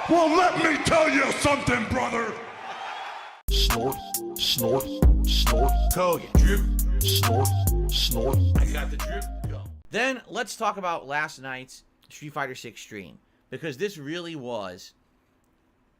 Well, let me tell you something, brother. Snort, snort, snort. Kogan. Drip. Snort, snort. I got the drip. Go. Then let's talk about last night's Street Fighter 6 stream, because this really was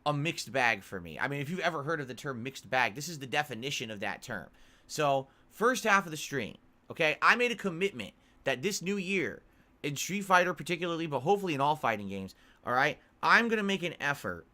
a mixed bag for me. I mean, if you've ever heard of the term mixed bag, this is the definition of that term. So, first half of the stream, okay, I made a commitment that this new year, in Street Fighter particularly, but hopefully in all fighting games, all right, I'm going to make an effort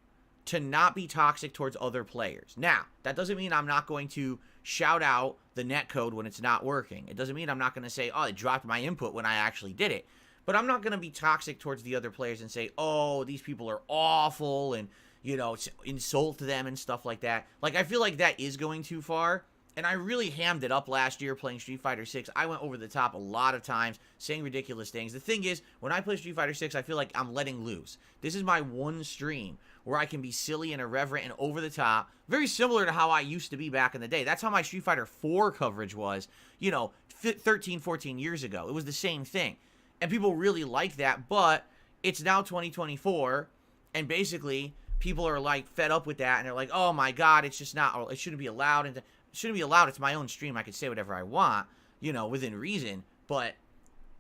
to not be toxic towards other players. Now, that doesn't mean I'm not going to shout out the netcode when it's not working. It doesn't mean I'm not going to say, oh, it dropped my input when I actually did it. But I'm not going to be toxic towards the other players and say, oh, these people are awful and, you know, insult them and stuff like that. Like, I feel like that is going too far. And I really hammed it up last year playing Street Fighter 6. I went over the top a lot of times, saying ridiculous things. The thing is, when I play Street Fighter 6, I feel like I'm letting loose. This is my one stream where I can be silly and irreverent and over the top. Very similar to how I used to be back in the day. That's how my Street Fighter 4 coverage was, you know, 13, 14 years ago. It was the same thing. And people really like that, but it's now 2024, and basically, people are, like, fed up with that, and they're like, oh my god, it's just not, it shouldn't be allowed, and shouldn't be allowed. It's my own stream. I can say whatever I want, you know, within reason. But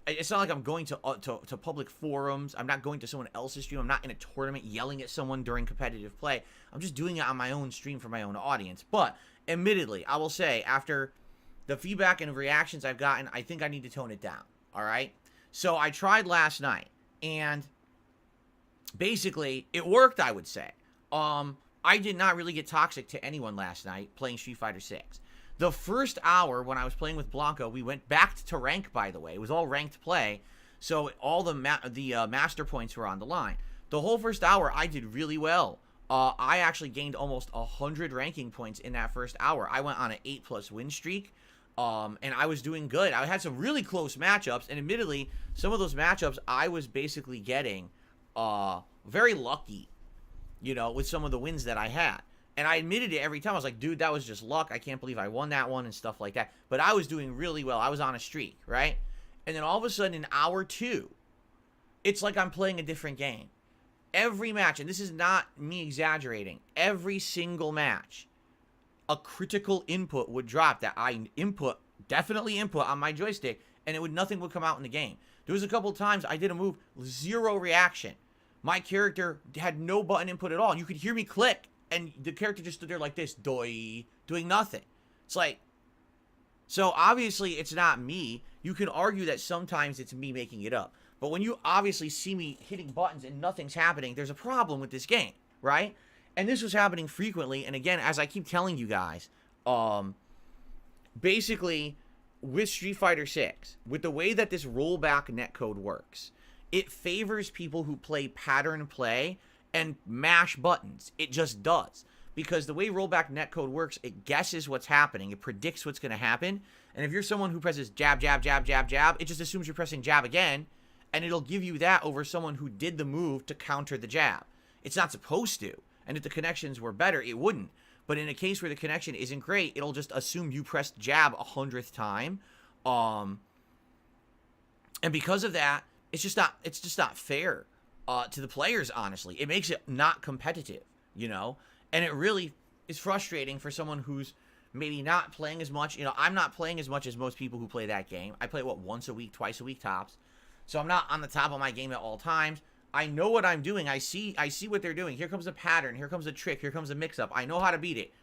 it's not like I'm going to public forums. I'm not going to someone else's stream. I'm not in a tournament yelling at someone during competitive play. I'm just doing it on my own stream for my own audience. But admittedly, I will say, after the feedback and reactions I've gotten, I think I need to tone it down. All right? So I tried last night, and basically, it worked, I would say. I did not really get toxic to anyone last night playing Street Fighter 6. The first hour when I was playing with Blanco, we went back to rank, by the way. It was all ranked play, so all the master points were on the line. The whole first hour, I did really well. I actually gained almost 100 ranking points in that first hour. I went on an 8+ win streak, and I was doing good. I had some really close matchups, and admittedly, some of those matchups, I was basically getting very lucky, you know, with some of the wins that I had. And I admitted it every time. I was like, dude, that was just luck. I can't believe I won that one and stuff like that. But I was doing really well. I was on a streak, right? And then all of a sudden, in hour 2, it's like I'm playing a different game. Every match, and this is not me exaggerating, every single match, a critical input would drop that I definitely input on my joystick, and nothing would come out in the game. There was a couple times I did a move, 0 reaction. My character had no button input at all. And you could hear me click, and the character just stood there like this, doing nothing. It's like, so obviously it's not me. You can argue that sometimes it's me making it up. But when you obviously see me hitting buttons and nothing's happening, there's a problem with this game, right? And this was happening frequently. And again, as I keep telling you guys, basically with Street Fighter 6, with the way that this rollback netcode works, it favors people who play pattern play and mash buttons. It just does. Because the way rollback netcode works, it guesses what's happening. It predicts what's going to happen. And if you're someone who presses jab, jab, jab, jab, jab, it just assumes you're pressing jab again. And it'll give you that over someone who did the move to counter the jab. It's not supposed to. And if the connections were better, it wouldn't. But in a case where the connection isn't great, it'll just assume you pressed jab 100th time. And because of that, it's just not fair to the players, honestly. It makes it not competitive, you know? And it really is frustrating for someone who's maybe not playing as much. You know, I'm not playing as much as most people who play that game. I play, once a week, twice a week tops. So I'm not on the top of my game at all times. I know what I'm doing. I see what they're doing. Here comes a pattern. Here comes a trick. Here comes a mix-up. I know how to beat it.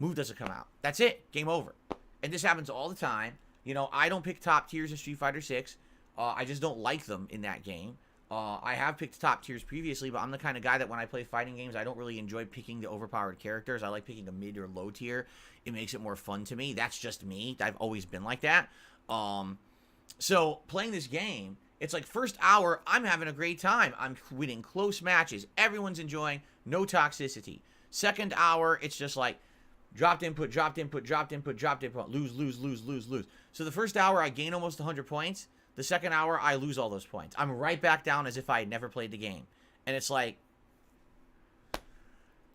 Move doesn't come out. That's it. Game over. And this happens all the time. You know, I don't pick top tiers in Street Fighter 6. I just don't like them in that game. I have picked top tiers previously, but I'm the kind of guy that when I play fighting games, I don't really enjoy picking the overpowered characters. I like picking a mid or low tier. It makes it more fun to me. That's just me. I've always been like that. So playing this game, it's like first hour, I'm having a great time. I'm winning close matches. Everyone's enjoying. No toxicity. Second hour, it's just like dropped input, dropped input, dropped input, dropped input. Lose, lose, lose, lose, lose. So the first hour, I gain almost 100 points. The second hour, I lose all those points. I'm right back down as if I had never played the game. And it's like,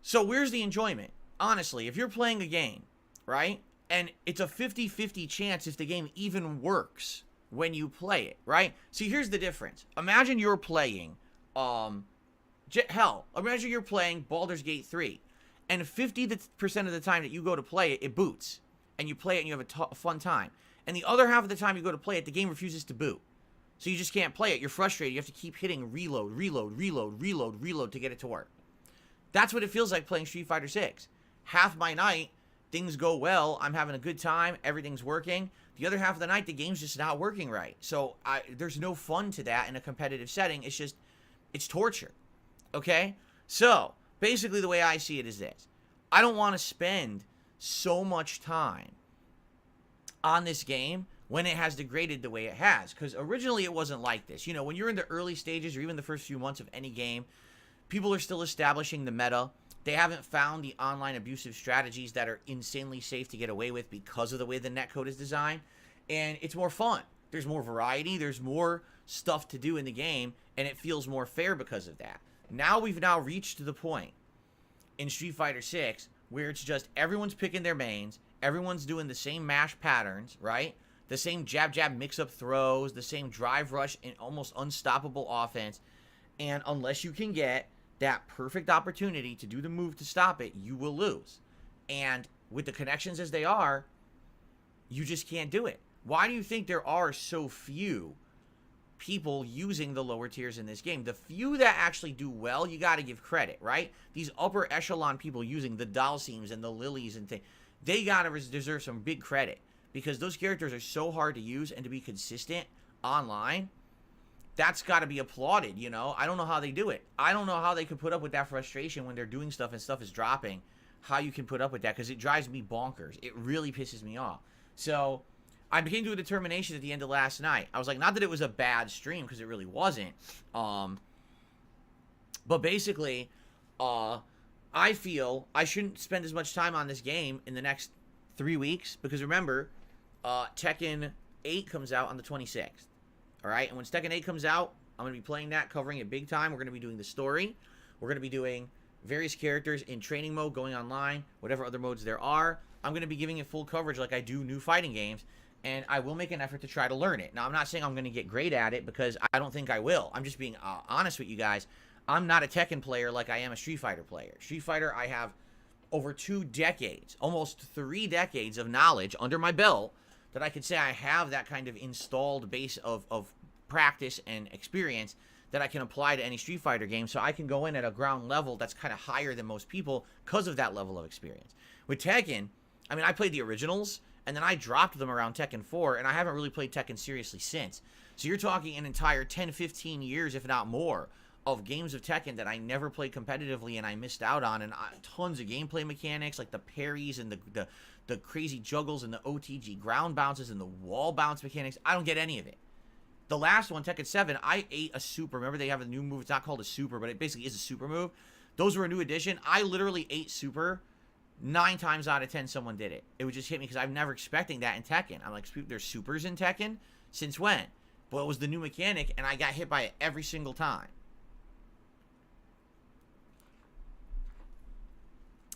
so where's the enjoyment? Honestly, if you're playing a game, right? And it's a 50-50 chance if the game even works when you play it, right? See, here's the difference. Imagine you're playing Hell, imagine you're playing Baldur's Gate 3, and 50% of the time that you go to play it, it boots, and you play it and you have a fun time. And the other half of the time you go to play it, the game refuses to boot. So you just can't play it. You're frustrated. You have to keep hitting reload, reload, reload, reload, reload to get it to work. That's what it feels like playing Street Fighter 6. Half my night, things go well. I'm having a good time. Everything's working. The other half of the night, the game's just not working right. So there's no fun to that in a competitive setting. It's torture. Okay? So, basically the way I see it is this. I don't want to spend so much time on this game when it has degraded the way it has. Because originally it wasn't like this. You know, when you're in the early stages or even the first few months of any game, people are still establishing the meta. They haven't found the online abusive strategies that are insanely safe to get away with because of the way the netcode is designed. And it's more fun. There's more variety. There's more stuff to do in the game. And it feels more fair because of that. Now we've reached to the point in Street Fighter 6 where it's just everyone's picking their mains. Everyone's doing the same mash patterns, right? The same jab-jab mix-up throws. The same drive rush and almost unstoppable offense. And unless you can get that perfect opportunity to do the move to stop it, you will lose. And with the connections as they are, you just can't do it. Why do you think there are so few people using the lower tiers in this game? The few that actually do well, you got to give credit, right? These upper echelon people using the Dalsims and the Lilies and things, they got to deserve some big credit because those characters are so hard to use and to be consistent online. That's got to be applauded, you know? I don't know how they do it. I don't know how they could put up with that frustration when they're doing stuff and stuff is dropping. How you can put up with that, because it drives me bonkers. It really pisses me off. So, I came to a determination at the end of last night. I was like, not that it was a bad stream, because it really wasn't. But basically, I feel I shouldn't spend as much time on this game in the next 3 weeks, because remember, Tekken 8 comes out on the 26th. Alright, and when Tekken 8 comes out, I'm going to be playing that, covering it big time. We're going to be doing the story. We're going to be doing various characters in training mode, going online, whatever other modes there are. I'm going to be giving it full coverage like I do new fighting games, and I will make an effort to try to learn it. Now, I'm not saying I'm going to get great at it, because I don't think I will. I'm just being honest with you guys. I'm not a Tekken player like I am a Street Fighter player. Street Fighter, I have over 2 decades, almost 3 decades of knowledge under my belt, that I could say I have that kind of installed base of practice and experience that I can apply to any Street Fighter game, so I can go in at a ground level that's kind of higher than most people because of that level of experience. With Tekken, I mean, I played the originals, and then I dropped them around Tekken 4, and I haven't really played Tekken seriously since. So you're talking an entire 10, 15 years, if not more, of games of Tekken that I never played competitively and I missed out on, and tons of gameplay mechanics, like the parries and the crazy juggles and the OTG ground bounces and the wall bounce mechanics. I don't get any of it. The last one, Tekken 7, I ate a super. Remember, they have a new move. It's not called a super, but it basically is a super move. Those were a new addition. I literally ate super 9 times out of 10 someone did it. It would just hit me because I'm never expecting that in Tekken. I'm like, there's supers in Tekken? Since when? Well, it was the new mechanic, and I got hit by it every single time.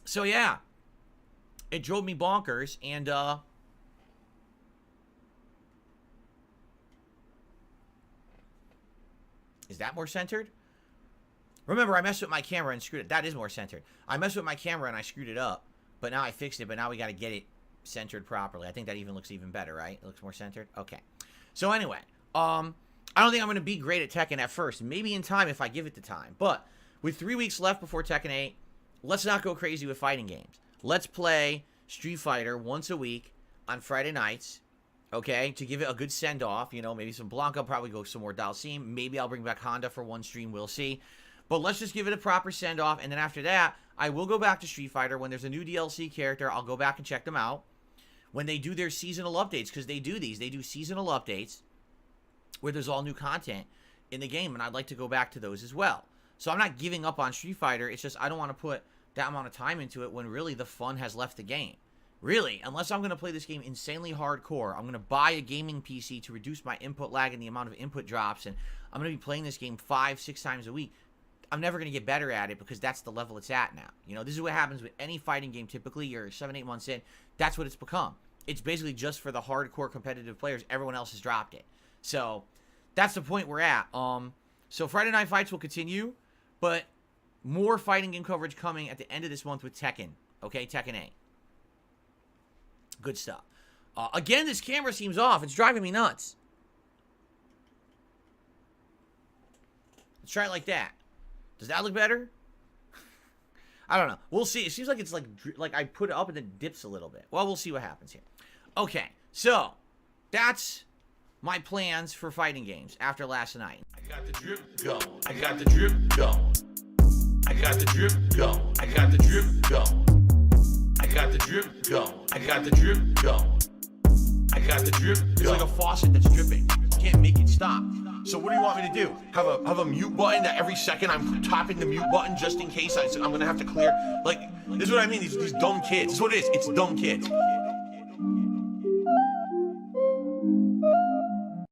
So, yeah. It drove me bonkers, and, is that more centered? Remember, I messed with my camera and screwed it. That is more centered. I messed with my camera and I screwed it up. But now I fixed it, but now we got to get it centered properly. I think that even looks even better, right? It looks more centered? Okay. So anyway, I don't think I'm going to be great at Tekken at first. Maybe in time if I give it the time. But with 3 weeks left before Tekken 8, let's not go crazy with fighting games. Let's play Street Fighter once a week on Friday nights. Okay, to give it a good send-off, you know, maybe some Blanca, probably go some more Dalsim. Maybe I'll bring back Honda for one stream, we'll see. But let's just give it a proper send-off, and then after that, I will go back to Street Fighter. When there's a new DLC character, I'll go back and check them out. When they do their seasonal updates, because they do these, they do seasonal updates where there's all new content in the game, and I'd like to go back to those as well. So I'm not giving up on Street Fighter, it's just I don't want to put that amount of time into it when really the fun has left the game. Really, unless I'm going to play this game insanely hardcore, I'm going to buy a gaming PC to reduce my input lag and the amount of input drops, and I'm going to be playing this game 5-6 times a week. I'm never going to get better at it because that's the level it's at now. You know, this is what happens with any fighting game. Typically, you're 7-8 months in. That's what it's become. It's basically just for the hardcore competitive players. Everyone else has dropped it. So, that's the point we're at. So, Friday Night Fights will continue, but More fighting game coverage coming at the end of this month with Tekken. Okay, Tekken 8. Good stuff. Again, this camera seems off. It's driving me nuts. Let's try it like that. Does that look better? I don't know. We'll see. It seems like it's like I put it up and then dips a little bit. Well, we'll see what happens here. Okay, so that's my plans for fighting games after last night. I got the drip go. I got the drip go. I got the drip go. I got the drip go. I got the drip go. I got the drip go. I got the drip go. It's like a faucet that's dripping. You can't make it stop. So what do you want me to do? Have a mute button that every second I'm tapping the mute button just in case I'm gonna have to clear? Like, this is what I mean. These dumb kids. This is what it is. It's dumb kids.